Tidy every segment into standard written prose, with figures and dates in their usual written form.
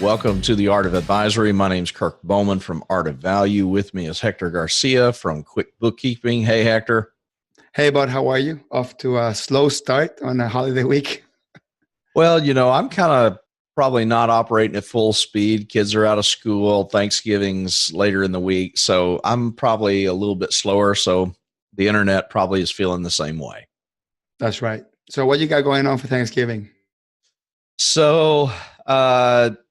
Welcome to the Art of Advisory. My name is Kirk Bowman from Art of Value. With me is Hector Garcia from Quick Bookkeeping. Hey, Hector. Hey, bud, how are you? Off to a slow start on a holiday week? Well, I'm kind of probably not operating at full speed. Kids are out of school. Thanksgiving's later in the week. So I'm probably a little bit slower. So the internet probably is feeling the same way. That's right. So what you got going on for Thanksgiving? So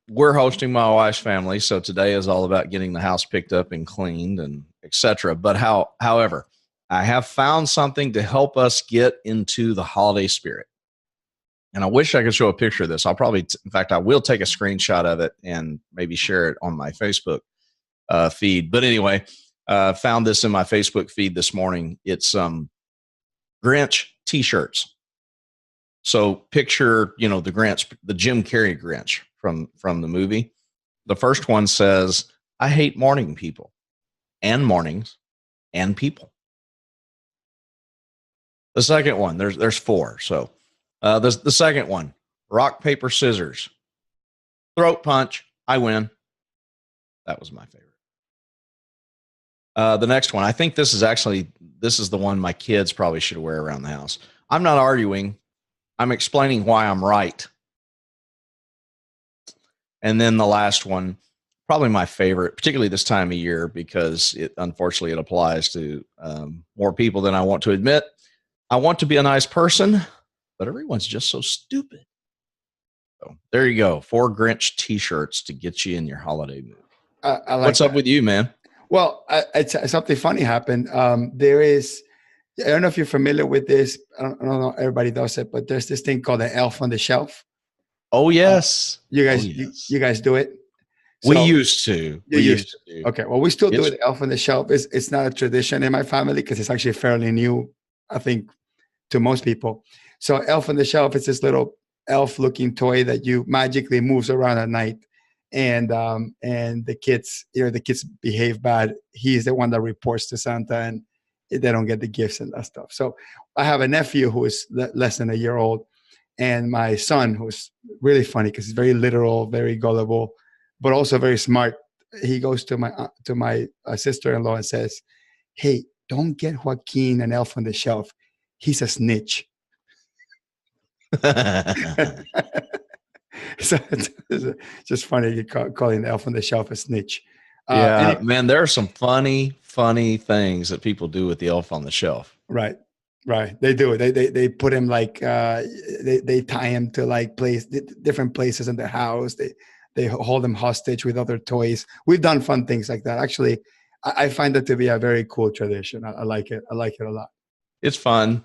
we're hosting my wife's family. So today is all about getting the house picked up and cleaned and etc. But however, I have found something to help us get into the holiday spirit. And I wish I could show a picture of this. In fact, I will take a screenshot of it and maybe share it on my Facebook feed. But anyway, found this in my Facebook feed this morning. It's Grinch t-shirts. So picture, the Grinch, the Jim Carrey Grinch from the movie. The first one says, "I hate morning people and mornings and people." The second one, there's four. So the second one, rock, paper, scissors, throat punch, I win. That was my favorite. The next one, I think this is the one my kids probably should wear around the house. I'm not arguing. I'm explaining why I'm right. And then the last one, probably my favorite, particularly this time of year, because unfortunately it applies to more people than I want to admit. I want to be a nice person, but everyone's just so stupid. So there you go. 4 Grinch t-shirts to get you in your holiday mood. What's up with you, man? Well, something funny happened. There is, I don't know if you're familiar with this. I don't know if everybody does it, but there's this thing called the Elf on the Shelf. Oh, yes. You guys do it? So, we used to. Okay. Well, we still do it. Elf on the Shelf. It's not a tradition in my family because it's actually fairly new, I think, to most people. So Elf on the Shelf is this little elf-looking toy that you magically moves around at night, and the kids behave bad. He's the one that reports to Santa, and they don't get the gifts and that stuff. So I have a nephew who is less than a year old, and my son, who's really funny because he's very literal, very gullible, but also very smart. He goes to my sister-in-law and says, "Hey, don't get Joaquin an Elf on the Shelf. He's a snitch." So it's just funny calling the Elf on the Shelf a snitch. Man, there are some funny things that people do with the Elf on the Shelf. Right. They do it. They put him like they tie him to like different places in the house. They hold him hostage with other toys. We've done fun things like that. Actually, I find that to be a very cool tradition. I like it. I like it a lot. It's fun.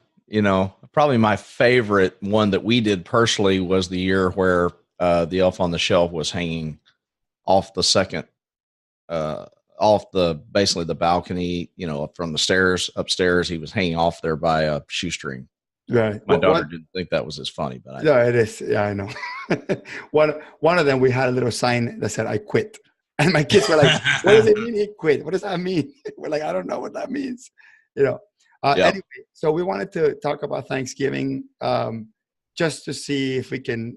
Probably my favorite one that we did personally was the year where the Elf on the Shelf was hanging off the second, basically the balcony, from the stairs upstairs. He was hanging off there by a shoestring. Right. My daughter didn't think that was as funny, but yeah, it is. Yeah, I know. one of them, we had a little sign that said, "I quit." And my kids were like, "What does it mean he quit? What does that mean?" We're like, "I don't know what that means." Anyway, so we wanted to talk about Thanksgiving, just to see if we can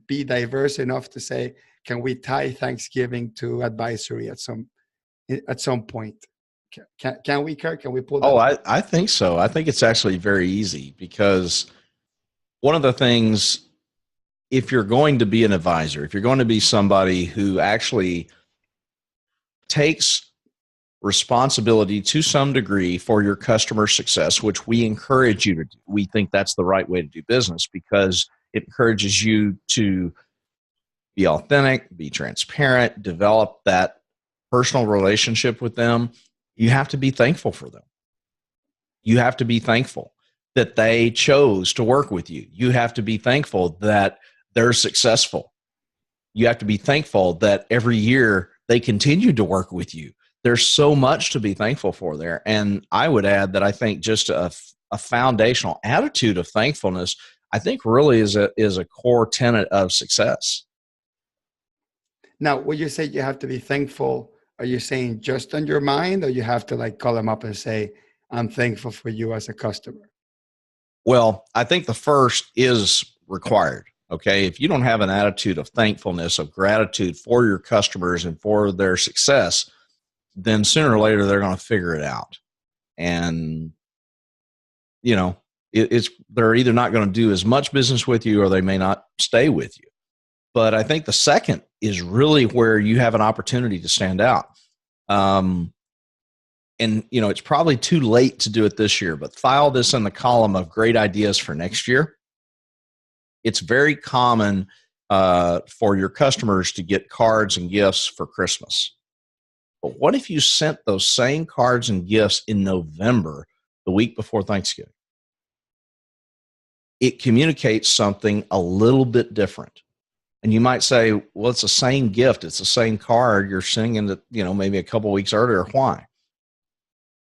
be diverse enough to say, can we tie Thanksgiving to advisory at some point? Can we, Kirk? Can we pull that? Oh, I think so. I think it's actually very easy because one of the things, if you're going to be an advisor, if you're going to be somebody who actually takes responsibility to some degree for your customer success, which we encourage you to do. We think that's the right way to do business because it encourages you to be authentic, be transparent, develop that personal relationship with them. You have to be thankful for them. You have to be thankful that they chose to work with you. You have to be thankful that they're successful. You have to be thankful that every year they continue to work with you. There's so much to be thankful for there. And I would add that I think just a foundational attitude of thankfulness, I think really is a core tenet of success. Now, when you say you have to be thankful, are you saying just on your mind, or you have to like call them up and say, "I'm thankful for you as a customer"? Well, I think the first is required. Okay. If you don't have an attitude of thankfulness, of gratitude for your customers and for their success, then sooner or later they're going to figure it out. And, you know, they're either not going to do as much business with you or they may not stay with you. But I think the second is really where you have an opportunity to stand out. And, you know, it's probably too late to do it this year, but file this in the column of great ideas for next year. It's very common for your customers to get cards and gifts for Christmas. But what if you sent those same cards and gifts in November, the week before Thanksgiving? It communicates something a little bit different. And you might say, well, it's the same gift. It's the same card. You're sending it, you know, maybe a couple of weeks earlier. Why?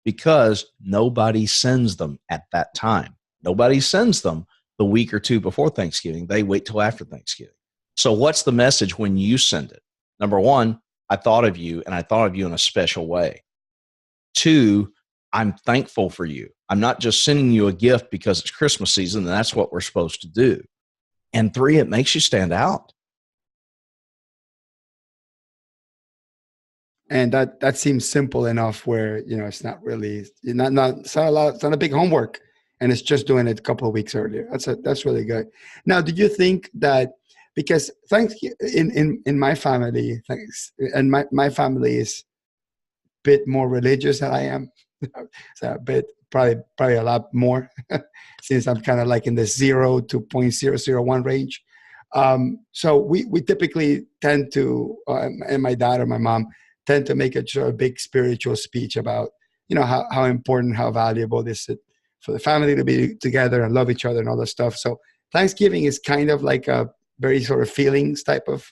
Because nobody sends them at that time. Nobody sends them the week or two before Thanksgiving. They wait till after Thanksgiving. So what's the message when you send it? Number one, I thought of you, and I thought of you in a special way. Two, I'm thankful for you. I'm not just sending you a gift because it's Christmas season, and that's what we're supposed to do. And three, it makes you stand out. And that seems simple enough where, you know, it's not really, it's not a big homework, and it's just doing it a couple of weeks earlier. That's really good. Now, did you think that, because thanks in my family, and my family is a bit more religious than I am, so a bit, probably a lot more, since I'm kind of like in the 0 to 0.001 range. So we typically tend to, and my dad or my mom tend to make a big spiritual speech about, you know, how important, how valuable this is for the family to be together and love each other and all that stuff. So Thanksgiving is kind of like a very sort of feelings type of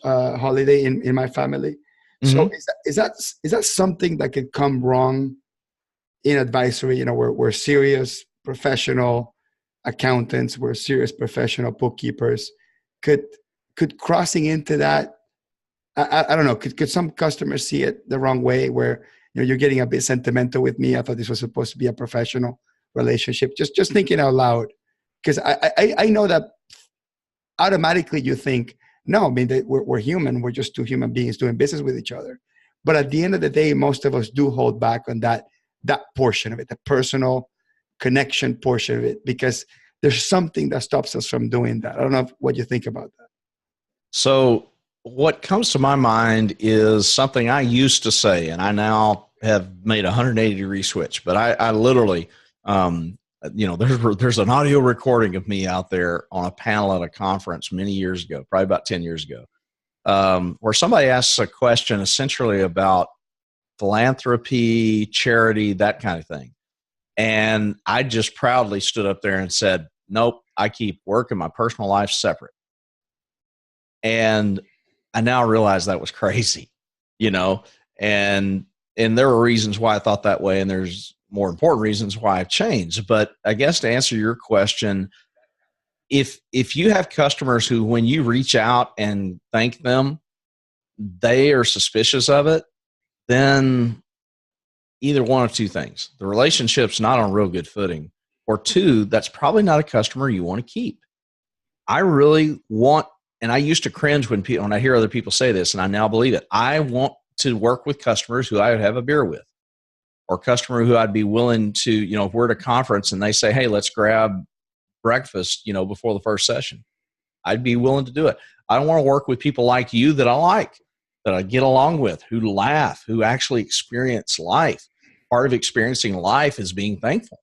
holiday in my family. Mm-hmm. So is that something that could come wrong in advisory? You know, we're serious professional accountants, we're serious professional bookkeepers. Could crossing into that, I don't know, could some customers see it the wrong way, where, you know, you're getting a bit sentimental with me? I thought this was supposed to be a professional relationship. Just thinking out loud, because I know that automatically you think, no, I mean, we're human. We're just two human beings doing business with each other. But at the end of the day, most of us do hold back on that portion of it, the personal connection portion of it, because there's something that stops us from doing that. I don't know what you think about that. So what comes to my mind is something I used to say, and I now have made a 180-degree switch. But I literally, you know, there's an audio recording of me out there on a panel at a conference many years ago, probably about 10 years ago, where somebody asks a question essentially about philanthropy, charity, that kind of thing. And I just proudly stood up there and said, nope, I keep work and my personal life separate. And I now realize that was crazy, you know, and there were reasons why I thought that way, and there's more important reasons why I've changed. But I guess to answer your question, if you have customers who, when you reach out and thank them, they are suspicious of it, then either one of two things: the relationship's not on real good footing, or two, that's probably not a customer you want to keep. I really want, and I used to cringe when I hear other people say this, and I now believe it. I want to work with customers who I would have a beer with, or customer who I'd be willing to, you know, if we're at a conference and they say, hey, let's grab breakfast, you know, before the first session, I'd be willing to do it. I want to work with people like you that I like, that I get along with, who laugh, who actually experience life. Part of experiencing life is being thankful.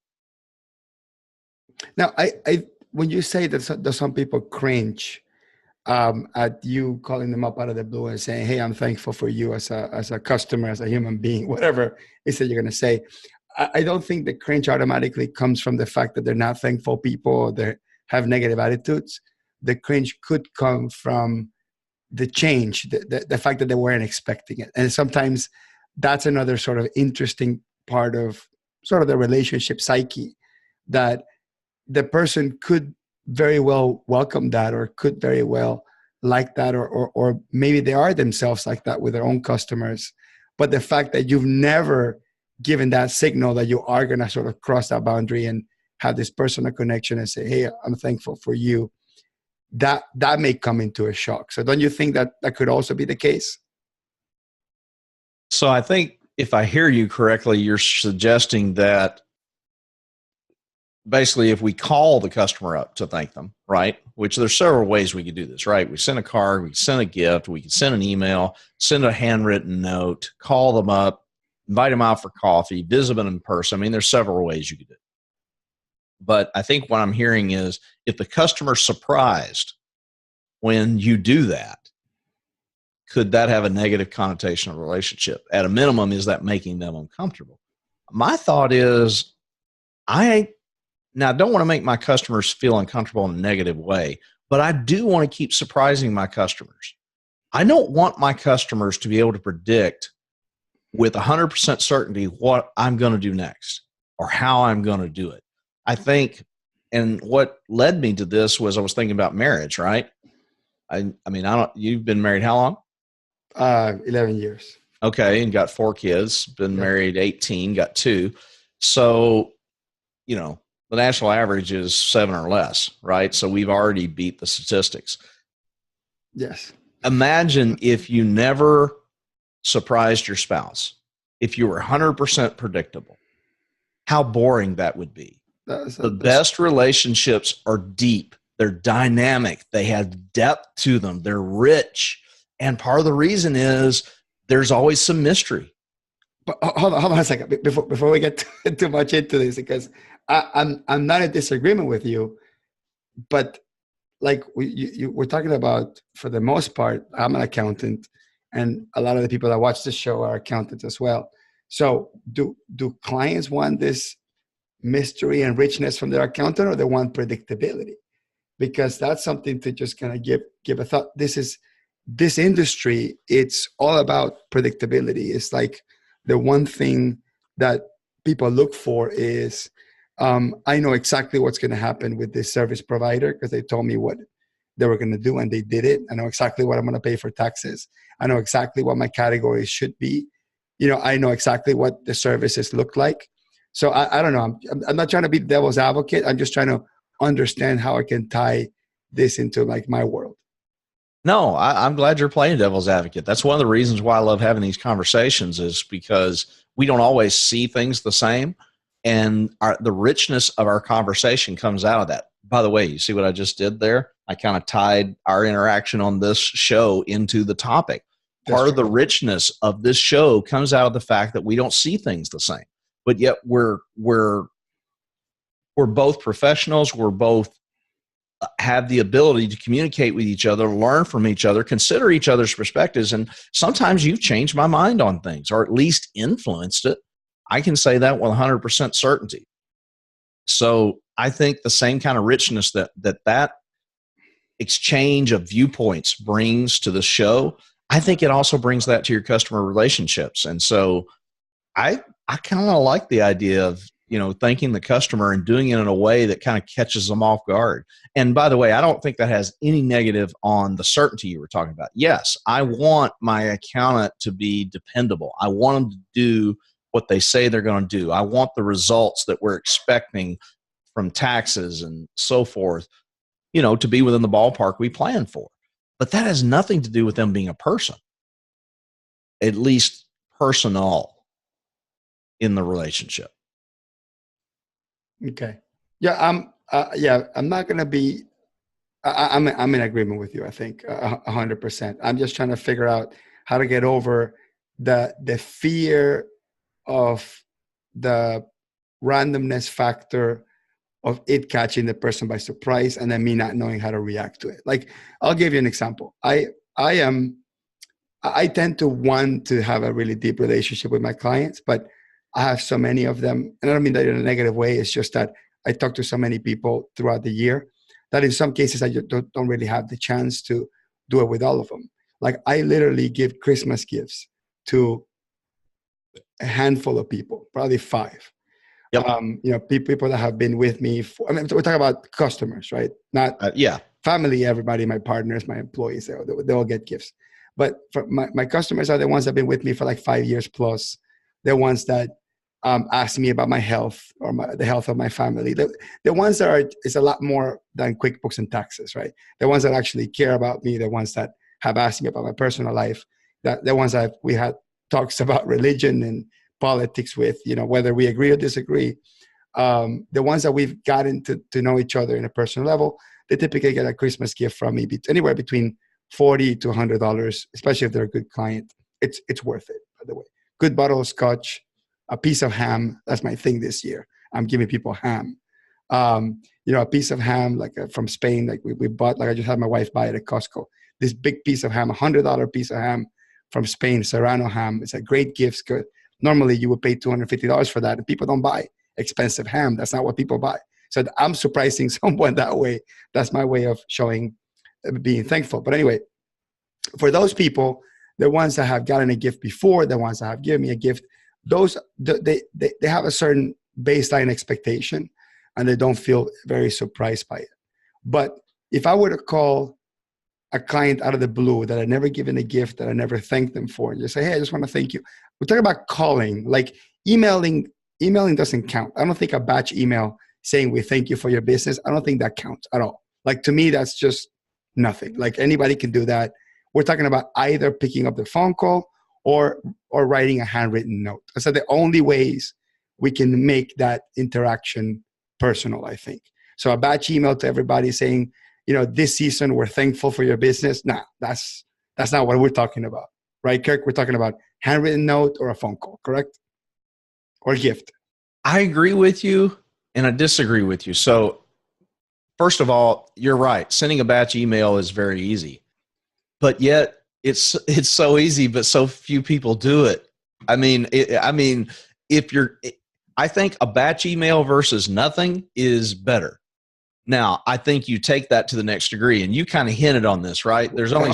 Now, when you say that some people cringe at you calling them up out of the blue and saying, hey, I'm thankful for you as a customer, as a human being, whatever it is that you're going to say, I don't think the cringe automatically comes from the fact that they're not thankful people or they have negative attitudes. The cringe could come from the change, the fact that they weren't expecting it. And sometimes that's another sort of interesting part of sort of the relationship psyche, that the person could very well welcome that, or could very well like that, or maybe they are themselves like that with their own customers. But the fact that you've never given that signal that you are going to sort of cross that boundary and have this personal connection and say, hey, I'm thankful for you, that may come into a shock. So don't you think that that could also be the case? So I think if I hear you correctly, you're suggesting that basically if we call the customer up to thank them, right? Which there's several ways we could do this, right? We send a card, we send a gift, we can send an email, send a handwritten note, call them up, invite them out for coffee, visit them in person. I mean, there's several ways you could do it. But I think what I'm hearing is if the customer's surprised when you do that, could that have a negative connotation of the relationship? At a minimum, is that making them uncomfortable? My thought is I don't want to make my customers feel uncomfortable in a negative way, but I do want to keep surprising my customers. I don't want my customers to be able to predict with 100% certainty what I'm going to do next or how I'm going to do it. I think, and what led me to this was I was thinking about marriage, right? You've been married how long? 11 years. Okay. And got 4 kids, been married 18, got 2. So, the national average is 7 or less, right? So we've already beat the statistics. Yes. Imagine if you never surprised your spouse, if you were 100% predictable, how boring that would be. The best relationships are deep. They're dynamic. They have depth to them. They're rich. And part of the reason is there's always some mystery. But hold on a second before we get too much into this, because I'm not in disagreement with you, but like we're talking about, for the most part, I'm an accountant, and a lot of the people that watch this show are accountants as well. So do clients want this mystery and richness from their accountant, or they want predictability? Because that's something to just kind of give a thought. This industry, it's all about predictability. It's like the one thing that people look for is, I know exactly what's going to happen with this service provider because they told me what they were going to do and they did it. I know exactly what I'm going to pay for taxes. I know exactly what my categories should be. I know exactly what the services look like. So I don't know. I'm not trying to be devil's advocate. I'm just trying to understand how I can tie this into like my world. No, I'm glad you're playing devil's advocate. That's one of the reasons why I love having these conversations, is because we don't always see things the same. And the richness of our conversation comes out of that. By the way, you see what I just did there? I kind of tied our interaction on this show into the topic. Part of the richness of this show comes out of the fact that we don't see things the same, but yet we're both professionals. We're both have the ability to communicate with each other, learn from each other, consider each other's perspectives. And sometimes you've changed my mind on things, or at least influenced it. I can say that with 100% certainty. So I think the same kind of richness that exchange of viewpoints brings to the show, I think it also brings that to your customer relationships. And so I kind of like the idea of, thanking the customer and doing it in a way that kind of catches them off guard. And by the way, I don't think that has any negative on the certainty you were talking about. Yes, I want my accountant to be dependable. I want them to do what they say they're going to do. I want the results that we're expecting from taxes and so forth, to be within the ballpark we plan for. But that has nothing to do with them being a person, at least personal in the relationship. Okay. Yeah. I'm not going to be, I'm in agreement with you. I think 100%. I'm just trying to figure out how to get over the fear of the randomness factor of it catching the person by surprise, and then me not knowing how to react to it. Like, I'll give you an example. I tend to want to have a really deep relationship with my clients, but I have so many of them, and I don't mean that in a negative way. It's just that I talk to so many people throughout the year that in some cases I just don't really have the chance to do it with all of them. Like, I literally give Christmas gifts to a handful of people, probably 5. Yep. People that have been with me we're talking about customers, right? Not family, everybody, my partners, my employees, they all get gifts. But for my customers are the ones that have been with me for like 5 years plus. They're ones that asking me about my health or the health of my family. The ones that are, is a lot more than QuickBooks and taxes, right? The ones that actually care about me, the ones that have asked me about my personal life, that the ones that we had talks about religion and politics with, whether we agree or disagree. The ones that we've gotten to know each other in a personal level, they typically get a Christmas gift from me, anywhere between $40 to $100, especially if they're a good client. It's worth it, by the way. Good bottle of scotch, a piece of ham. That's my thing this year. I'm giving people ham. A piece of ham, like from Spain, like we bought, like I just had my wife buy it at Costco. This big piece of ham, $100 piece of ham from Spain, Serrano ham. It's a great gift. Good. Normally you would pay $250 for that, and people don't buy expensive ham. That's not what people buy. So I'm surprising someone that way. That's my way of showing being thankful. But anyway, for those people, the ones that have gotten a gift before, the ones that have given me a gift, those they have a certain baseline expectation, and they don't feel very surprised by it. But if I were to call a client out of the blue that I never given a gift, that I never thanked them for, and just say, hey, I just want to thank you. We're talking about calling, like emailing doesn't count. I don't think a batch email saying we thank you for your business, I don't think that counts at all. Like, to me, that's just nothing. Like, anybody can do that. We're talking about either picking up the phone call or writing a handwritten note. Those are the only ways we can make that interaction personal, I think. So a batch email to everybody saying, this season we're thankful for your business. Nah, that's not what we're talking about. Right, Kirk? We're talking about handwritten note or a phone call, correct? Or gift. I agree with you and I disagree with you. So first of all, you're right. Sending a batch email is very easy, but yet it's so easy, but so few people do it. I think a batch email versus nothing is better. Now, I think you take that to the next degree, and you kind of hinted on this, right? There's only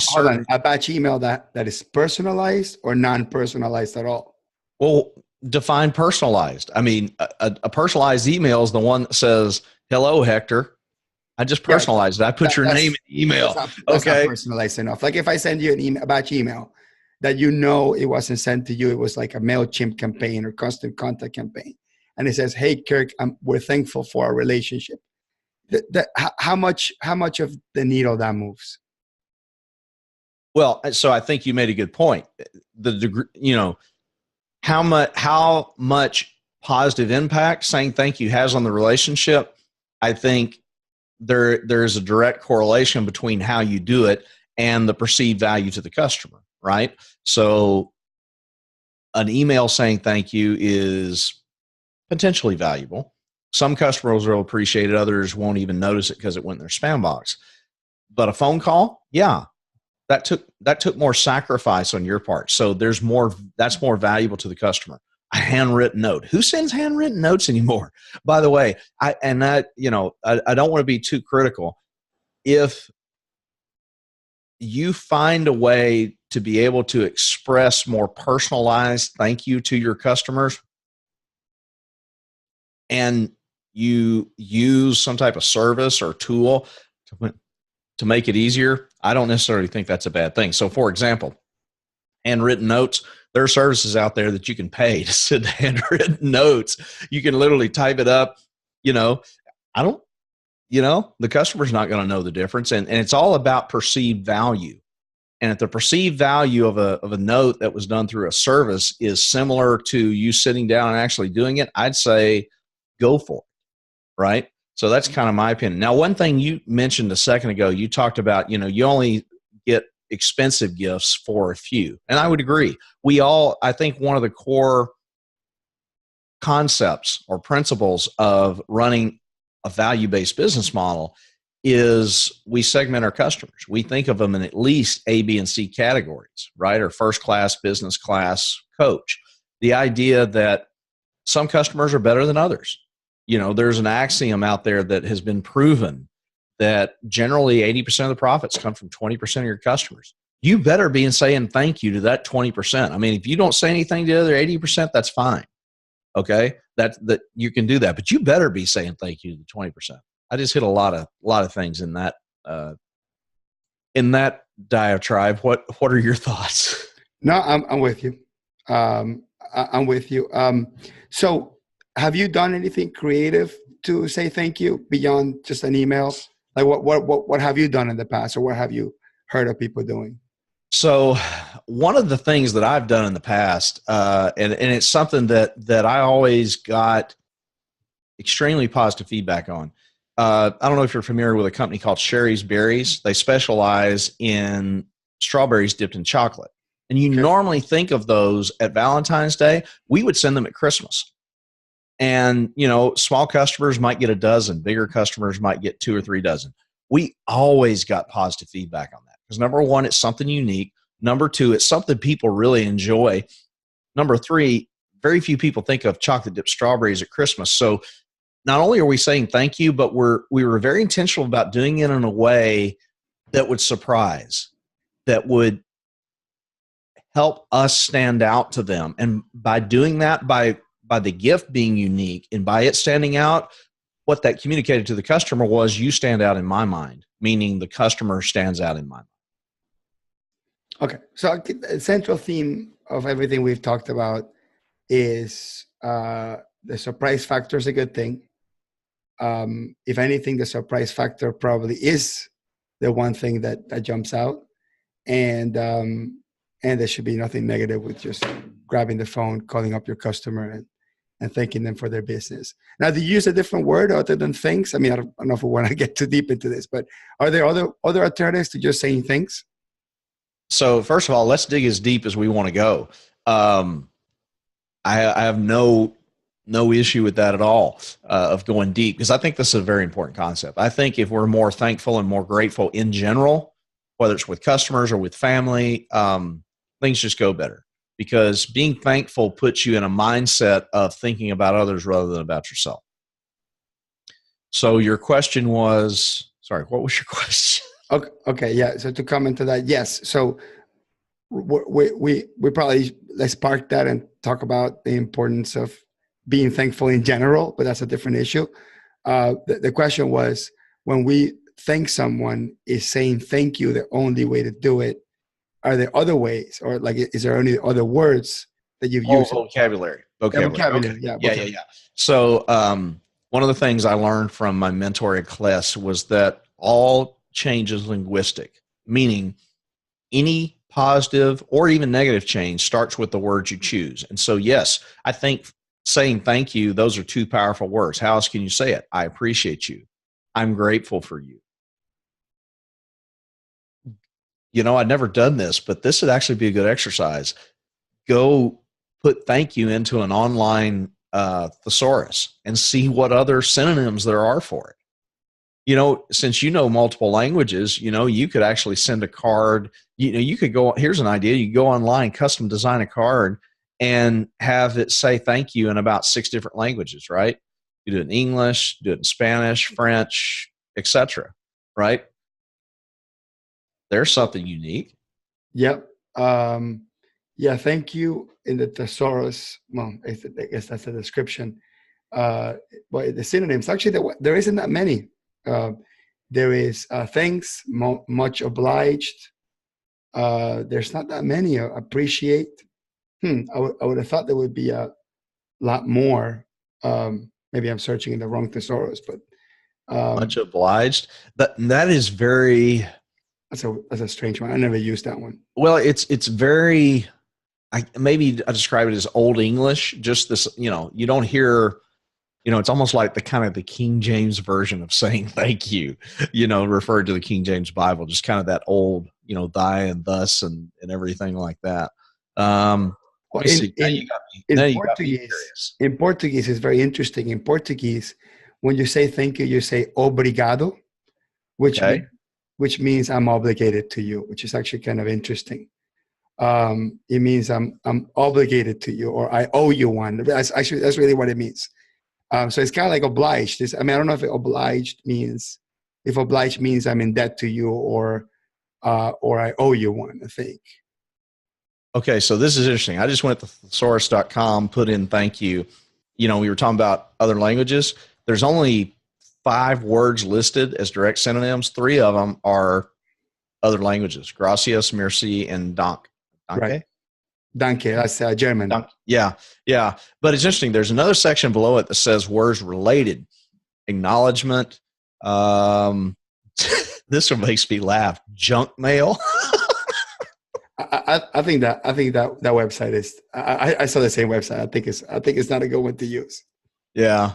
a batch email that is personalized or non-personalized at all. Well, define personalized. I mean, a personalized email is the one that says, hello, Hector. I just personalized it. I put your name in the email. That's okay. Not personalized enough. Like if I send you a batch email that it wasn't sent to you, it was like a MailChimp campaign or constant contact campaign. And it says, hey, Kirk, we're thankful for our relationship. How much of the needle that moves? Well, so I think you made a good point. The degree, how much positive impact saying thank you has on the relationship. I think there's a direct correlation between how you do it and the perceived value to the customer, right? So an email saying thank you is potentially valuable. Some customers will appreciate it. Others won't even notice it because it went in their spam box. But a phone call, yeah, that took more sacrifice on your part. So that's more valuable to the customer. A handwritten note. Who sends handwritten notes anymore? By the way, I don't want to be too critical. If you find a way to be able to express more personalized thank you to your customers, and you use some type of service or tool to make it easier, I don't necessarily think that's a bad thing. So for example, handwritten notes, there are services out there that you can pay to send handwritten notes. You can literally type it up. The customer's not going to know the difference. And it's all about perceived value. And if the perceived value of a note that was done through a service is similar to you sitting down and actually doing it, I'd say go for it. Right? So that's kind of my opinion. Now, one thing you mentioned a second ago, you talked about, you only get expensive gifts for a few. And I would agree. I think one of the core concepts or principles of running a value-based business model is we segment our customers. We think of them in at least A, B, and C categories, right? Or first class, business class, coach. The idea that some customers are better than others. There's an axiom out there that has been proven that generally 80% of the profits come from 20% of your customers. You better be saying thank you to that 20%. I mean, if you don't say anything to the other 80%, that's fine. Okay, that you can do that, but you better be saying thank you to the 20%. I just hit a lot of things in that diatribe. What are your thoughts? No, I'm with you. I'm with you. So have you done anything creative to say thank you beyond just an email? Like what have you done in the past, or what have you heard of people doing? So one of the things that I've done in the past, and it's something that I always got extremely positive feedback on. I don't know if you're familiar with a company called Sherry's Berries. They specialize in strawberries dipped in chocolate. And you normally think of those at Valentine's Day. We would send them at Christmas. And, small customers might get a dozen, bigger customers might get 2 or 3 dozen. We always got positive feedback on that because number one, it's something unique. Number two, it's something people really enjoy. Number three, very few people think of chocolate dipped strawberries at Christmas. So not only are we saying thank you, but we were very intentional about doing it in a way that would surprise, that would help us stand out to them. And by doing that, by the gift being unique and by it standing out, what that communicated to the customer was, you stand out in my mind, meaning the customer stands out in my mind. Okay. So the central theme of everything we've talked about is the surprise factor is a good thing. If anything, the surprise factor probably is the one thing that jumps out. And there should be nothing negative with just grabbing the phone, calling up your customer and thanking them for their business. Now, do you use a different word other than thanks? I mean, I don't know if we want to get too deep into this, but are there other alternatives to just saying thanks? So first of all, let's dig as deep as we want to go. I have no issue with that at all, of going deep, because I think this is a very important concept. I think if we're more thankful and more grateful in general, whether it's with customers or with family, things just go better, because being thankful puts you in a mindset of thinking about others rather than about yourself. So your question was, sorry, what was your question? Okay. Yeah. So to comment to that, yes. So we probably, let's park that and talk about the importance of being thankful in general, but that's a different issue. The question was, when we thank someone, is saying thank you the only way to do it? Are there other ways, or like, is there any other words that you've used? Vocabulary. Vocabulary. Okay. Yeah. So one of the things I learned from my mentor at class was that all change is linguistic, meaning any positive or even negative change starts with the words you choose. And so, yes, I think saying thank you, those are 2 powerful words. How else can you say it? I appreciate you. I'm grateful for you. I'd never done this, but this would actually be a good exercise. Go put thank you into an online thesaurus and see what other synonyms there are for it. Since multiple languages, you could actually send a card. You could go, here's an idea. You go online, custom design a card and have it say thank you in about 6 different languages, right? You do it in English, do it in Spanish, French, etc. Right? There's something unique. Yep. Yeah, thank you in the thesaurus. Well, I guess that's the description. But the synonyms, actually, there isn't that many. There is thanks, much obliged. There's not that many. Appreciate. I would have thought there would be a lot more. Maybe I'm searching in the wrong thesaurus, but much obliged. That is very. That's a strange one. I never used that one. Well, it's very. Maybe I describe it as Old English. Just this, you don't hear. It's almost like the King James version of saying thank you, referred to the King James Bible, just kind of that old, thy and thus and everything like that. In Portuguese, it's very interesting. In Portuguese, when you say thank you, you say obrigado, which means I'm obligated to you, which is actually kind of interesting. It means I'm obligated to you, or I owe you one. That's really what it means. So it's kind of like obliged. I don't know if obliged means I'm in debt to you, or I owe you one, I think. Okay, so this is interesting. I just went to thesaurus.com, put in thank you. We were talking about other languages. There's only 5 words listed as direct synonyms. 3 of them are other languages: gracias, merci, and danke. Right. Danke, that's German. Yeah, yeah. But it's interesting. There's another section below it that says words related, acknowledgement. This one makes me laugh. Junk mail. I think that website is. I saw the same website. I think it's not a good one to use. Yeah.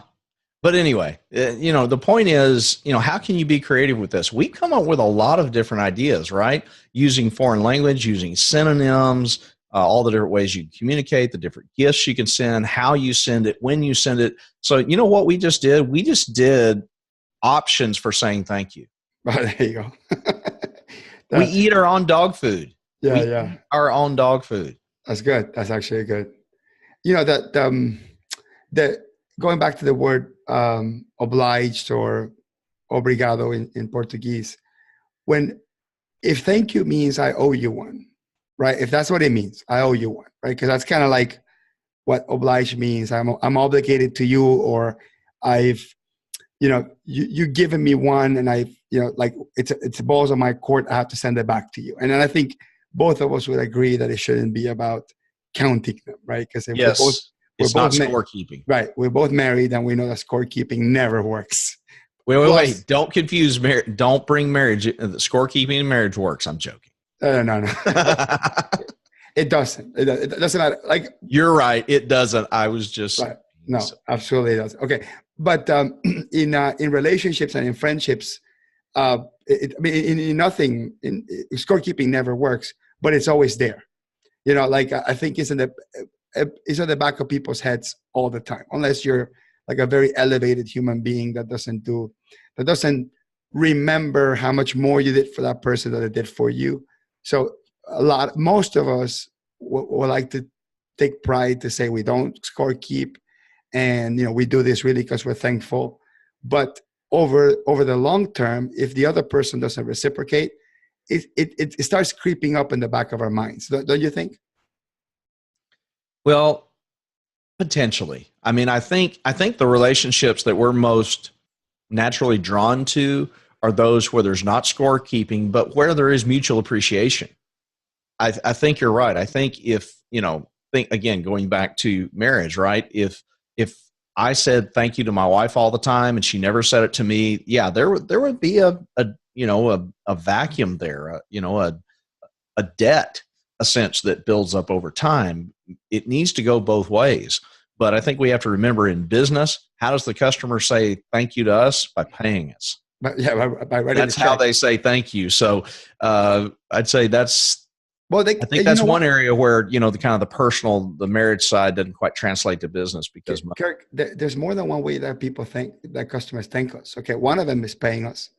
But anyway, the point is, how can you be creative with this? We come up with a lot of different ideas, right? Using foreign language, using synonyms, all the different ways you communicate, the different gifts you can send, how you send it, when you send it. So, you know what we just did? We just did options for saying thank you. Oh, there you go. We eat our own dog food. Yeah, we eat our own dog food. That's good. That's actually good. That going back to the word obliged or obrigado in Portuguese, if thank you means I owe you one, right? If that's what it means, I owe you one, right? Because that's kind of like what obliged means. I'm obligated to you, or I've, you've given me one, and I've, like it's balls on my court. I have to send it back to you. And then I think both of us would agree that it shouldn't be about counting them, right? Because it's not scorekeeping. Right. We're both married, and we know that scorekeeping never works. Wait. Don't confuse marriage. Don't bring marriage. Scorekeeping in marriage works. I'm joking. No. It doesn't. It doesn't. Like, you're right. It doesn't. I was just. Right. No, absolutely it doesn't. Okay. But in relationships and in friendships, in nothing, scorekeeping never works, but it's always there. Like I think it's at the back of people's heads all the time, unless you're like a very elevated human being that doesn't remember how much more you did for that person than it did for you. So most of us will like to take pride to say we don't score keep, and we do this really because we're thankful. But over the long term, if the other person doesn't reciprocate, it starts creeping up in the back of our minds. Don't you think? Well, potentially. I mean, I think the relationships that we're most naturally drawn to are those where there's not scorekeeping, but where there is mutual appreciation. I think you're right. I think if, think again, going back to marriage, right? If I said thank you to my wife all the time and she never said it to me, yeah, there would be a vacuum there, a debt, a sense that builds up over time. It needs to go both ways. But I think we have to remember, in business, how does the customer say thank you to us? By paying us. That's how they say thank you. So I'd say that's. Well, I think that's one area where the kind of the personal, the marriage side doesn't quite translate to business because. Kirk, there's more than one way that people think that customers thank us. Okay, one of them is paying us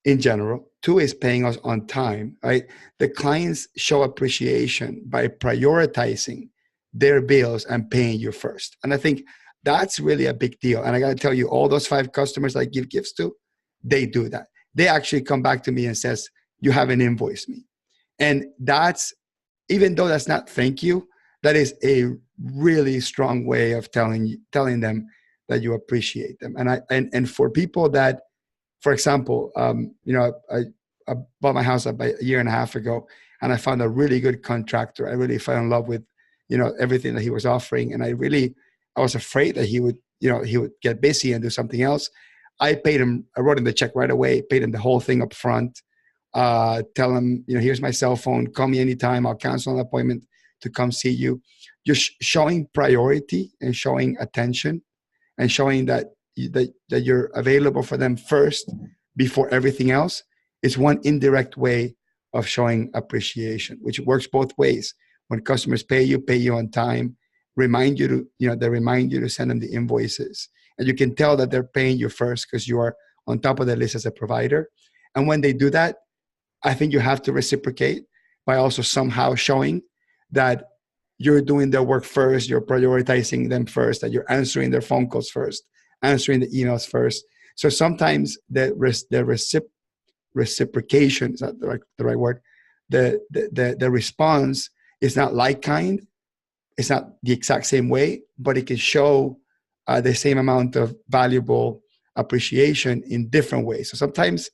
in general. Two is paying us on time. Right, the clients show appreciation by prioritizing their bills and paying you first. And I think that's really a big deal. And I got to tell you, all those 5 customers I give gifts to, they do that. They actually come back to me and says, you haven't invoiced me. And that's, even though that's not thank you, that is a really strong way of telling them that you appreciate them. And for people that, for example, I bought my house about a year and a half ago, and I found a really good contractor. I really fell in love with everything that he was offering. And I was afraid that he would get busy and do something else. I paid him, I wrote him the check right away, paid him the whole thing up front, tell him, here's my cell phone, call me anytime, I'll cancel an appointment to come see you. Just showing priority and showing attention and showing that you're available for them first before everything else is one indirect way of showing appreciation, which works both ways. When customers pay you on time, remind you to, they remind you to send them the invoices. And you can tell that they're paying you first because you are on top of the list as a provider. And when they do that, I think you have to reciprocate by also somehow showing that you're doing their work first, you're prioritizing them first, that you're answering their phone calls first, answering the emails first. So sometimes the reciprocation, is that the right word? The response is not like kind. It's not the exact same way, but it can show the same amount of valuable appreciation in different ways. So sometimes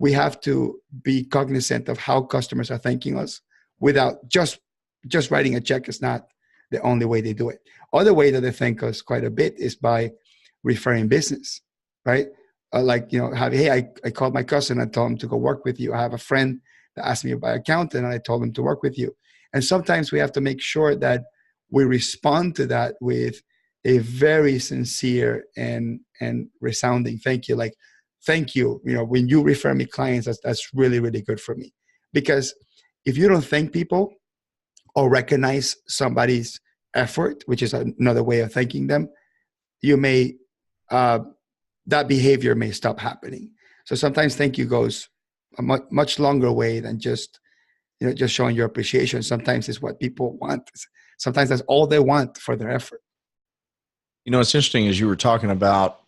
we have to be cognizant of how customers are thanking us without just just writing a check is not the only way they do it. Other way that they thank us quite a bit is by referring business, right? Like, hey, I called my cousin and told him to go work with you. I have a friend that asked me about accountant and I told him to work with you. And sometimes we have to make sure that we respond to that with a very sincere and resounding thank you. Like, thank you. When you refer me clients, that's really, really good for me. Because if you don't thank people or recognize somebody's effort, which is another way of thanking them, you may, that behavior may stop happening. So sometimes thank you goes a much longer way than just showing your appreciation. Sometimes it's what people want. Sometimes that's all they want for their effort. It's interesting as you were talking about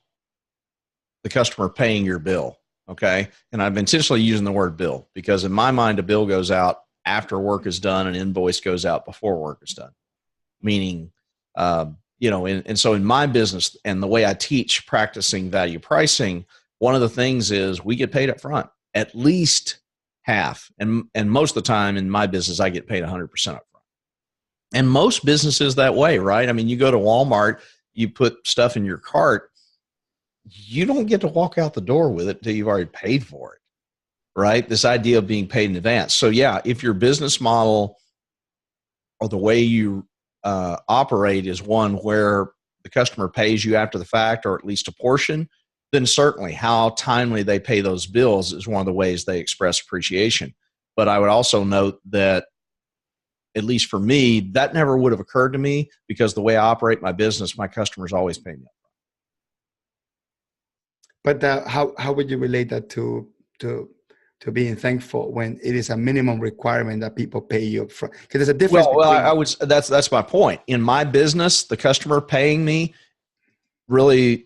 the customer paying your bill. Okay. And I've intentionally using the word bill because in my mind, a bill goes out after work is done, an invoice goes out before work is done. Meaning, and so in my business and the way I teach practicing value pricing, one of the things is we get paid up front, at least half. And most of the time in my business, I get paid 100% up front. And most businesses that way, right? I mean, you go to Walmart, you put stuff in your cart, you don't get to walk out the door with it until you've already paid for it, right? This idea of being paid in advance. So yeah, if your business model or the way you operate is one where the customer pays you after the fact, or at least a portion, then certainly how timely they pay those bills is one of the ways they express appreciation. But I would also note that, at least for me, that never would have occurred to me because the way I operate my business, my customers always pay me. But how would you relate that to being thankful when it is a minimum requirement that people pay you up front? Because there's a difference. Well, I would. That's my point. In my business, the customer paying me really,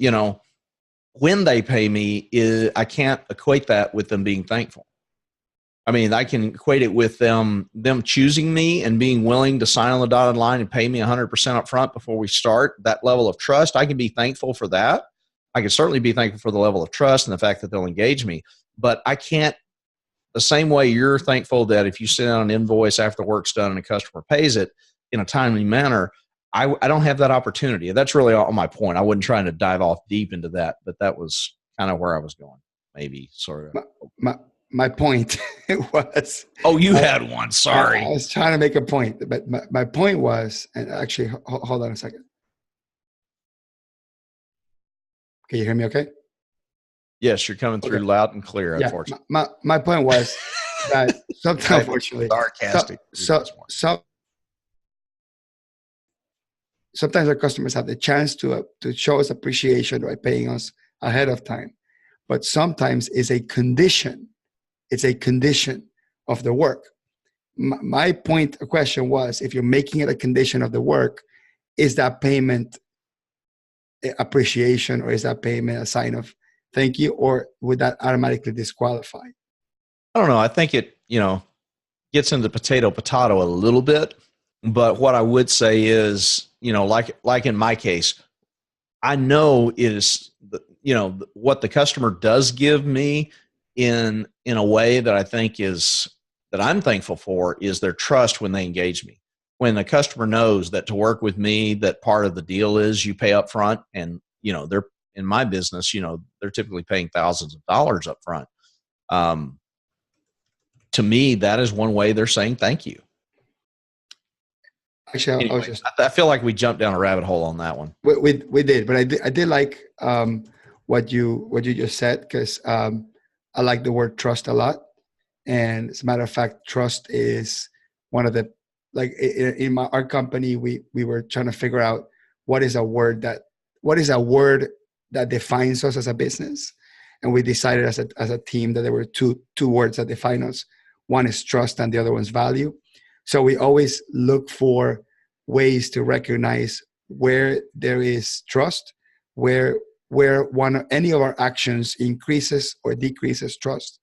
when they pay me, I can't equate that with them being thankful. I mean, I can equate it with them choosing me and being willing to sign on the dotted line and pay me 100% up front before we start. That level of trust, I can be thankful for that. I can certainly be thankful for the level of trust and the fact that they'll engage me. But I can't, the same way you're thankful that if you send out an invoice after the work's done and a customer pays it in a timely manner, I don't have that opportunity. That's really all my point. I wasn't trying to dive off deep into that, but that was kind of where I was going, maybe, sort of. My point was... Oh, you had one. Sorry. I was trying to make a point, but my point was, and actually, hold on a second. Can you hear me okay? Yes, you're coming through loud and clear, yeah, unfortunately. My point was that sometimes, unfortunately, sarcastic. Sometimes our customers have the chance to show us appreciation by paying us ahead of time. But sometimes it's a condition. It's a condition of the work. My question was, if you're making it a condition of the work, is that payment appreciation, or is that payment a sign of thank you, or would that automatically disqualify? I don't know. I think it, gets into potato a little bit. But what I would say is, like in my case, I know is, what the customer does give me in a way that I think is, that I'm thankful for, is their trust when they engage me. When the customer knows that to work with me, that part of the deal is you pay up front, and, they're, in my business, they're typically paying thousands of dollars up front. To me, that is one way they're saying thank you. Actually, anyway, I feel like we jumped down a rabbit hole on that one. We did, but I did like what you just said, because I like the word trust a lot. And as a matter of fact, trust is one of the, like in our company, we were trying to figure out what is a word that defines us as a business. And we decided as a team that there were two words that define us. One is trust and the other one's value. So we always look for ways to recognize where there is trust, where any of our actions increases or decreases trust,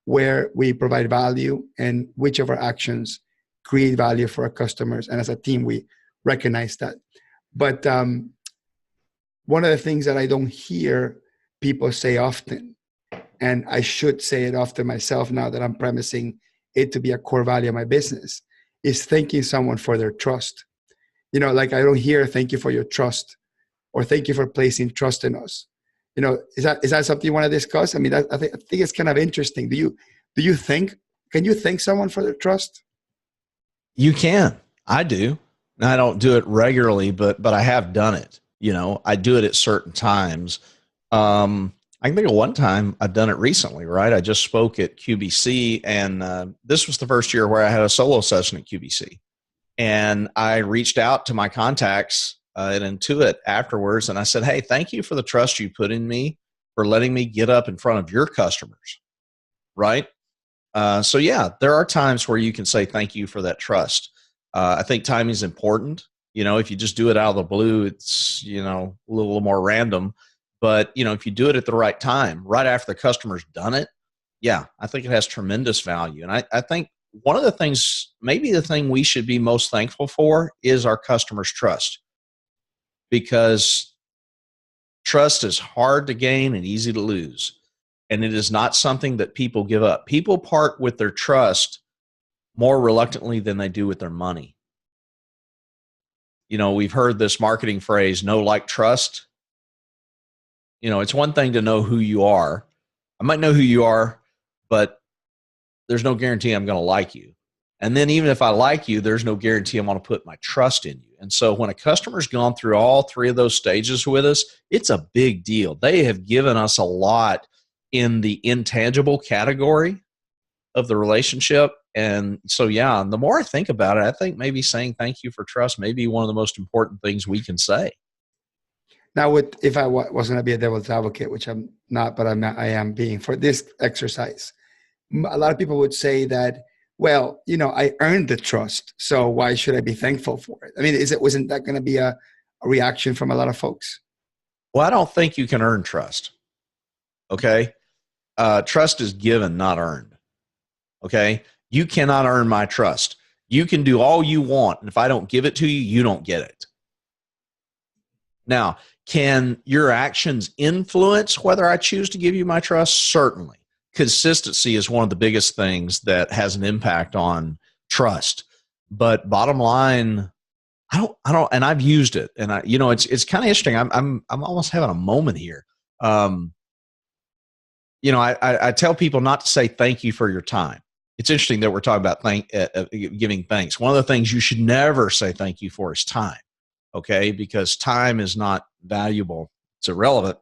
where we provide value, and which of our actions create value for our customers. And as a team, we recognize that. But one of the things that I don't hear people say often, and I should say it often myself now that I'm premising it to be a core value of my business, is thanking someone for their trust. You know, like I don't hear thank you for your trust or thank you for placing trust in us. You know, is that something you want to discuss? I mean, I think it's kind of interesting. Can you thank someone for their trust? You can. I do. I don't do it regularly, but I have done it. You know, I do it at certain times. I can think of one time I've done it recently, right? I just spoke at QBC, and this was the first year where I had a solo session at QBC. And I reached out to my contacts at Intuit afterwards, and I said, hey, thank you for the trust you put in me for letting me get up in front of your customers, right? So yeah, there are times where you can say thank you for that trust. I think timing is important. You know, if you just do it out of the blue, it's, you know, a little more random. But, you know, if you do it at the right time, right after the customer's done it, yeah, I think it has tremendous value. And I think one of the things, maybe the thing we should be most thankful for is our customers' trust, because trust is hard to gain and easy to lose. And it is not something that people give up. People part with their trust more reluctantly than they do with their money. You know, we've heard this marketing phrase, know, like, trust. You know, it's one thing to know who you are. I might know who you are, but there's no guarantee I'm going to like you. And then even if I like you, there's no guarantee I'm going to put my trust in you. And so when a customer's gone through all three of those stages with us, it's a big deal. They have given us a lot in the intangible category of the relationship. And so, yeah, the more I think about it, I think maybe saying thank you for trust may be one of the most important things we can say. Now, if I was going to be a devil's advocate, which I'm not, but I am being for this exercise, a lot of people would say that, well, you know, I earned the trust, so why should I be thankful for it? I mean, wasn't that going to be a reaction from a lot of folks? Well, I don't think you can earn trust. Okay. Trust is given, not earned. Okay. You cannot earn my trust. You can do all you want, and if I don't give it to you, you don't get it. Now, can your actions influence whether I choose to give you my trust? Certainly. Consistency is one of the biggest things that has an impact on trust. But bottom line, I don't, and I've used it, and you know, it's kind of interesting. I'm almost having a moment here. You know, I tell people not to say thank you for your time. It's interesting that we're talking about giving thanks. One of the things you should never say thank you for is time. Okay, because time is not valuable. It's irrelevant.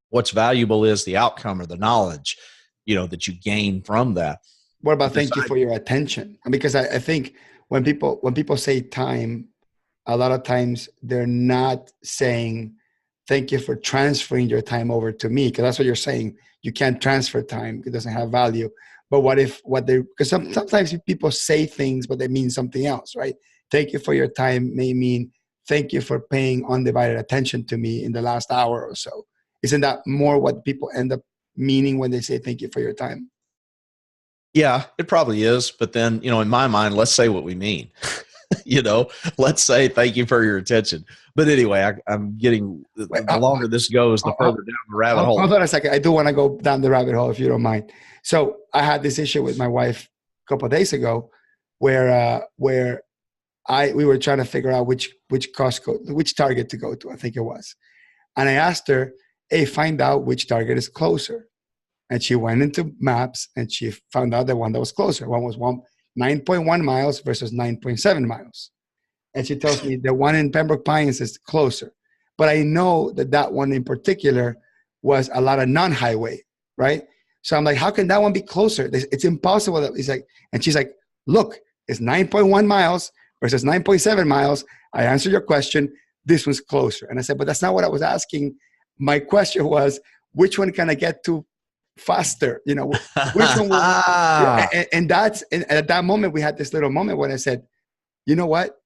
What's valuable is the outcome or the knowledge, you know, that you gain from that. What about thank you for your attention? Because I think when people say time, a lot of times they're not saying thank you for transferring your time over to me, because that's what you're saying. You can't transfer time; it doesn't have value. But because sometimes people say things, but they mean something else, right? Thank you for your time may mean thank you for paying undivided attention to me in the last hour or so. Isn't that more what people end up meaning when they say thank you for your time? Yeah, it probably is. But then, you know, in my mind, let's say what we mean. You know, let's say thank you for your attention. But anyway, I'm getting, the longer this goes, the further down the rabbit hole. Hold on a second. I do want to go down the rabbit hole, if you don't mind. So I had this issue with my wife a couple of days ago where we were trying to figure out which Costco, which Target to go to, I think it was. And I asked her, hey, find out which Target is closer. And she went into maps and she found out the one that was closer. One was 9.1 miles versus 9.7 miles. And she tells me the one in Pembroke Pines is closer. But I know that one in particular was a lot of non-highway, right? So I'm like, how can that one be closer? It's impossible. He's like, and she's like, look, it's 9.1 miles versus 9.7 miles. I answered your question. This one's closer. And I said, but that's not what I was asking. My question was, which one can I get to faster? You know, which one will, and at that moment, we had this little moment when I said, you know what?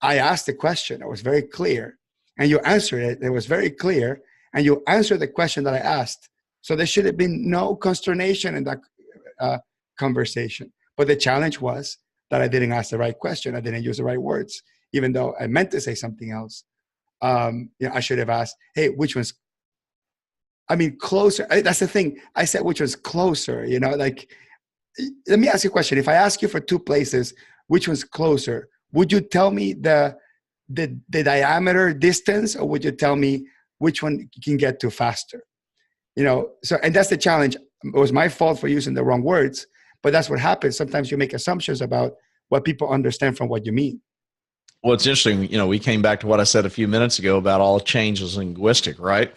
I asked the question. It was very clear. And you answered it. It was very clear. And you answered the question that I asked. So there should have been no consternation in that conversation. But the challenge was that I didn't ask the right question. I didn't use the right words, even though I meant to say something else. You know, I should have asked, hey, which one's, I mean, closer. That's the thing. I said, which one's closer, you know, like, let me ask you a question. If I ask you for two places which one's closer? Would you tell me the diameter distance, or would you tell me which one you can get to faster? So, and that's the challenge. It was my fault for using the wrong words, but that's what happens. Sometimes you make assumptions about what people understand from what you mean. Well, it's interesting. We came back to what I said a few minutes ago about all changes in linguistic, right?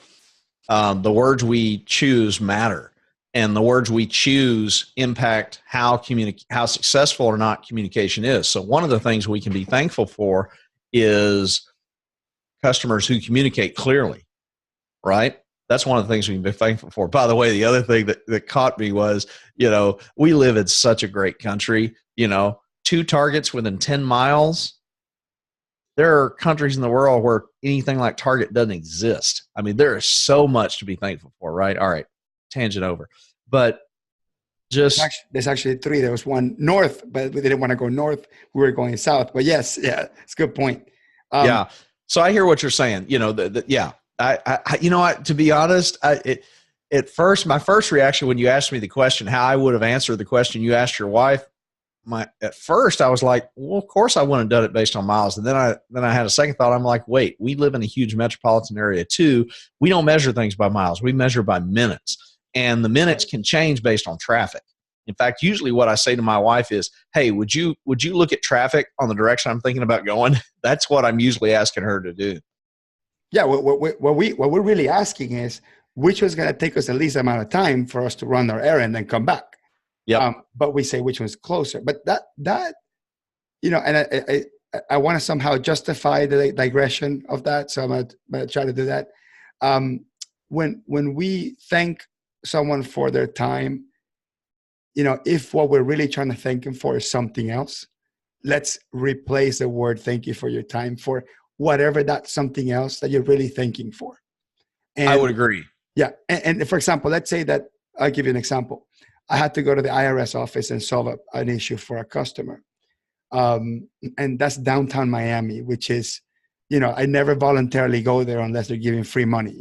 The words we choose matter, and the words we choose impact how successful or not communication is. So one of the things we can be thankful for is customers who communicate clearly, right? That's one of the things we can be thankful for. By the way, the other thing that caught me was, we live in such a great country, 2 Targets within 10 miles. There are countries in the world where anything like Target doesn't exist. I mean, there is so much to be thankful for, right? All right, tangent over. But there's actually 3. There was one north, but we didn't want to go north. We were going south. But yes, yeah, it's a good point. Yeah. So I hear what you're saying. Yeah. To be honest, at first, my first reaction when you asked me the question, how I would have answered the question you asked your wife, at first I was like, well, of course I wouldn't have done it based on miles. And then I had a second thought. I'm like, wait, we live in a huge metropolitan area too. We don't measure things by miles. We measure by minutes, and the minutes can change based on traffic. In fact, usually what I say to my wife is, hey, would you look at traffic on the direction I'm thinking about going? That's what I'm usually asking her to do. Yeah. What we're really asking is which was going to take us the least amount of time for us to run our errand and come back. Yeah. But we say which one's closer. But that and I want to somehow justify the digression of that. So I'm going to try to do that. When we thank someone for their time, if what we're really trying to thank them for is something else, let's replace the word "thank you for your time" for whatever that something else that you're really thanking for. And I would agree. Yeah. And for example, let's say that I'll give you an example. I had to go to the IRS office and solve an issue for a customer. And that's downtown Miami, which is, I never voluntarily go there unless they're giving free money,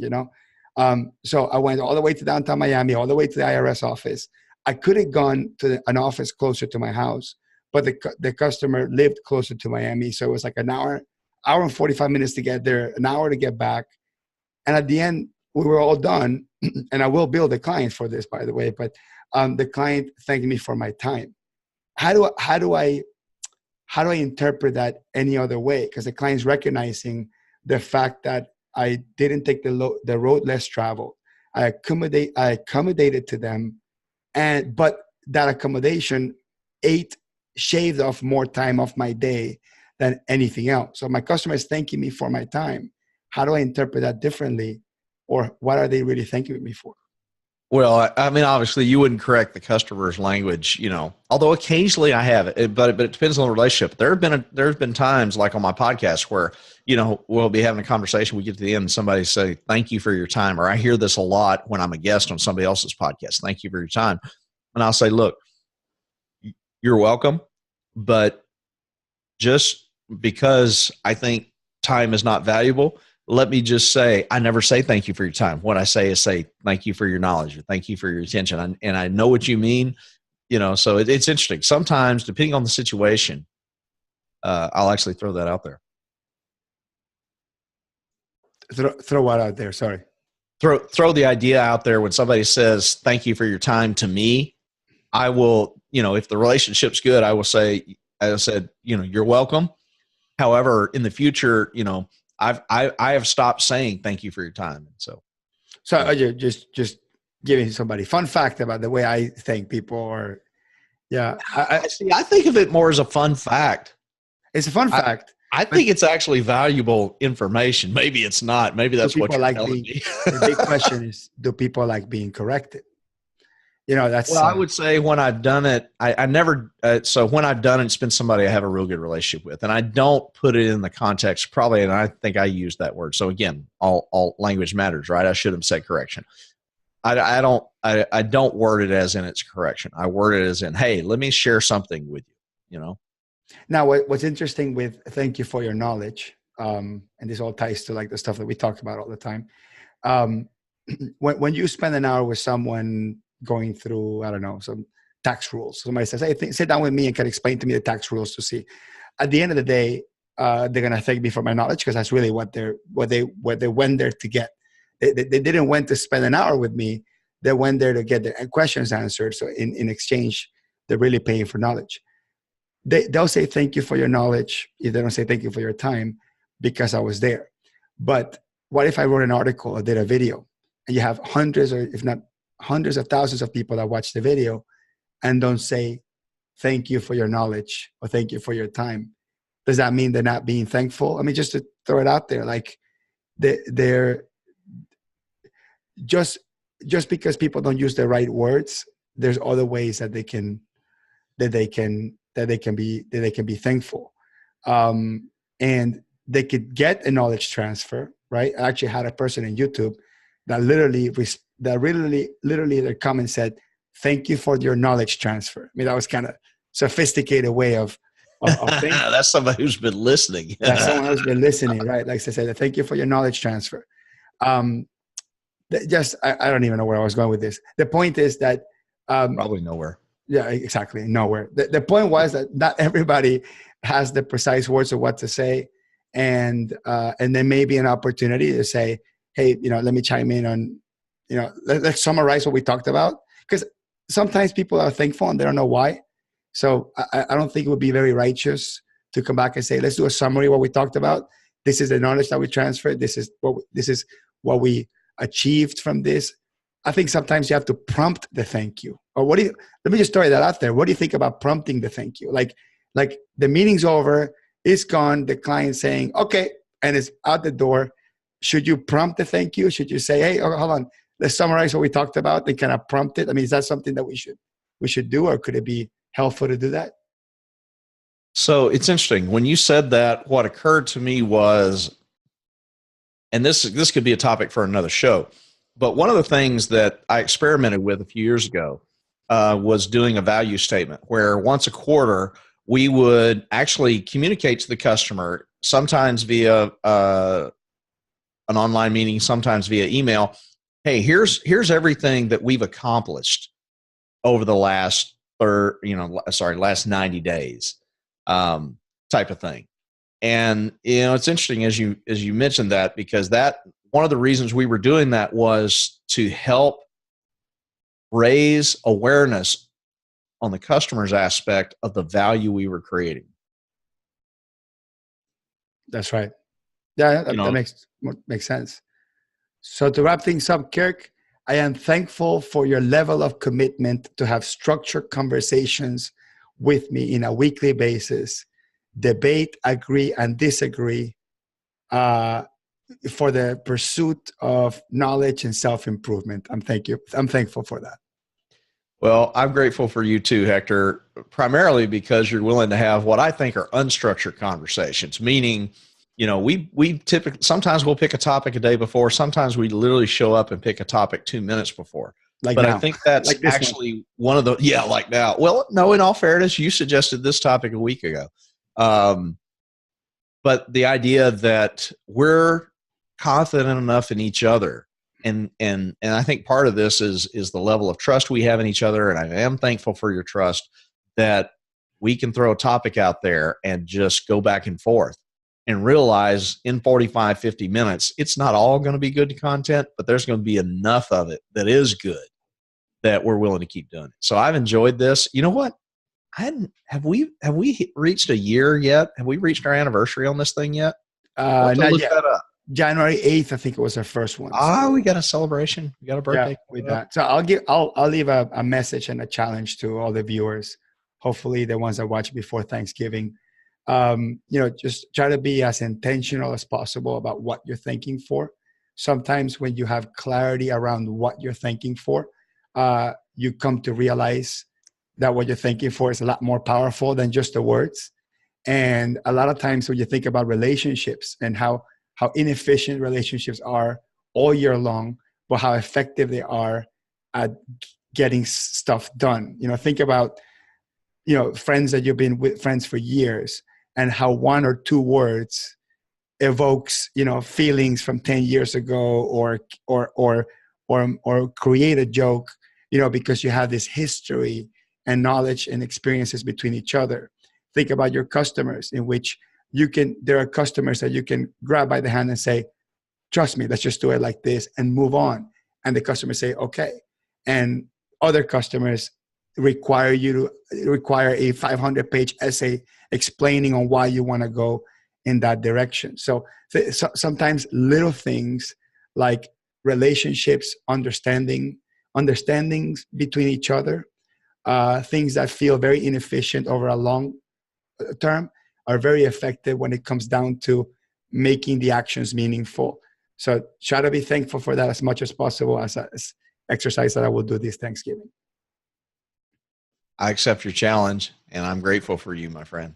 So I went all the way to downtown Miami, all the way to the IRS office. I could have gone to an office closer to my house, but the customer lived closer to Miami. So it was like an hour and 45 minutes to get there, an hour to get back. And at the end, we were all done. And I will bill the client for this, by the way, but the client thanked me for my time. How do I interpret that any other way? Because the client's recognizing the fact that I didn't take the road less traveled. I accommodated to them, but that accommodation shaved off more time off my day than anything else. So my customer is thanking me for my time. How do I interpret that differently, or what are they really thanking me for? Well, I mean, obviously, you wouldn't correct the customer's language, although occasionally I have it, but it depends on the relationship. There's been times like on my podcast where, we'll be having a conversation. We get to the end and somebody say, thank you for your time. Or I hear this a lot when I'm a guest on somebody else's podcast. Thank you for your time. And I'll say, look, you're welcome. But just because I think time is not valuable, let me just say, I never say thank you for your time. What I say is say thank you for your knowledge, or thank you for your attention. And I know what you mean, so it's interesting. Sometimes, depending on the situation, I'll actually throw that out there. Throw what out there? Sorry. Throw the idea out there when somebody says thank you for your time to me. I will, if the relationship's good, I will say, as I said, you're welcome. However, in the future, I have stopped saying thank you for your time. So just giving somebody fun fact about the way I thank people, or I think of it more as a fun fact. It's a fun fact. I think it's actually valuable information. Maybe it's not. Maybe that's what you're telling me. The big question is, do people like being corrected? That's. Well, I would say when I've done it, I never. So when I've done it, it's been somebody I have a real good relationship with, and I don't put it in the context probably. And I think I used that word. So again, all language matters, right? I should have said correction. I don't word it as in its correction. I word it as in, hey, let me share something with you. Now, what's interesting with thank you for your knowledge, and this all ties to like the stuff that we talk about all the time. When you spend an hour with someone going through, I don't know, some tax rules. Somebody says, hey, sit down with me and can explain to me the tax rules to see. At the end of the day, they're going to thank me for my knowledge, because that's really what they went there to get. They didn't went to spend an hour with me. They went there to get their questions answered. So in exchange, they're really paying for knowledge. They'll say thank you for your knowledge if they don't say thank you for your time, because I was there. But what if I wrote an article or did a video, and you have hundreds, or if not hundreds of thousands of people that watch the video and don't say thank you for your knowledge or thank you for your time? Does that mean they're not being thankful? I mean, just to throw it out there, like they're just because people don't use the right words, there's other ways that they can be thankful, and they could get a knowledge transfer. Right? I actually had a person in YouTube that literally their comment said, "Thank you for your knowledge transfer." I mean, that was kind of sophisticated way of thinking. That's somebody who's been listening. That's someone who's been listening, right? Like I said, thank you for your knowledge transfer. I don't even know where I was going with this. The point is that probably nowhere. Yeah, exactly, nowhere. The point was that not everybody has the precise words of what to say, and there may be an opportunity to say, hey, let me chime in on, let's summarize what we talked about, because sometimes people are thankful and they don't know why. So I don't think it would be very righteous to come back and say, let's do a summary of what we talked about. This is the knowledge that we transferred. This is what we achieved from this. I think sometimes you have to prompt the thank you. Or let me just throw that out there. What do you think about prompting the thank you? Like the meeting's over, it's gone, the client saying, okay, and it's out the door. Should you prompt the thank you? Should you say, hey, hold on, let's summarize what we talked about and kind of prompt it? I mean, is that something that we should do, or could it be helpful to do that? So it's interesting. When you said that, what occurred to me was, and this could be a topic for another show, but one of the things that I experimented with a few years ago was doing a value statement, where once a quarter we would actually communicate to the customer, sometimes via an online meeting, sometimes via email. Hey, here's everything that we've accomplished over the last 90 days, type of thing. And it's interesting as you mentioned that, because that one of the reasons we were doing that was to help raise awareness on the customer's aspect of the value we were creating. That's right. Yeah, that makes sense. So to wrap things up, Kirk, I am thankful for your level of commitment to have structured conversations with me in a weekly basis, debate, agree, and disagree, for the pursuit of knowledge and self-improvement. I'm thankful for that. Well, I'm grateful for you too, Hector, primarily because you're willing to have what I think are unstructured conversations, meaning, we typically, sometimes we'll pick a topic a day before. Sometimes we literally show up and pick a topic 2 minutes before. But now. I think that's like actually one of the, like now. Well, no, in all fairness, you suggested this topic a week ago. But the idea that we're confident enough in each other, and I think part of this is the level of trust we have in each other, and I am thankful for your trust, that we can throw a topic out there and just go back and forth and realize in 45, 50 minutes, it's not all going to be good content, but there's going to be enough of it that is good that we're willing to keep doing it. So I've enjoyed this. You know what? Have we reached a year yet? Have we reached our anniversary on this thing yet? Not yet. That up. January 8th, I think it was our first one. We got a celebration. We got a birthday. Yeah, with that. So I'll leave a message and a challenge to all the viewers, hopefully the ones that watch before Thanksgiving. Just try to be as intentional as possible about what you're thanking for. Sometimes when you have clarity around what you're thanking for, you come to realize that what you're thanking for is a lot more powerful than just the words. And a lot of times when you think about relationships and how inefficient relationships are all year long, but how effective they are at getting stuff done. Think about, friends that you've been with, friends for years, and how one or two words evokes, feelings from 10 years ago, or create a joke, because you have this history and knowledge and experiences between each other. Think about your customers, in which there are customers that you can grab by the hand and say, trust me, let's just do it like this and move on. And the customers say, okay. And other customers require a 500-page essay explaining on why you want to go in that direction. So sometimes little things like relationships, understandings between each other, things that feel very inefficient over a long term are very effective when it comes down to making the actions meaningful. So try to be thankful for that as much as possible as exercise that I will do this Thanksgiving. I accept your challenge, and I'm grateful for you, my friend.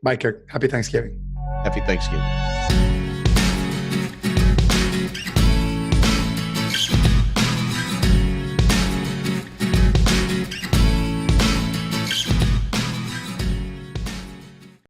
Bye, Kirk. Happy Thanksgiving. Happy Thanksgiving.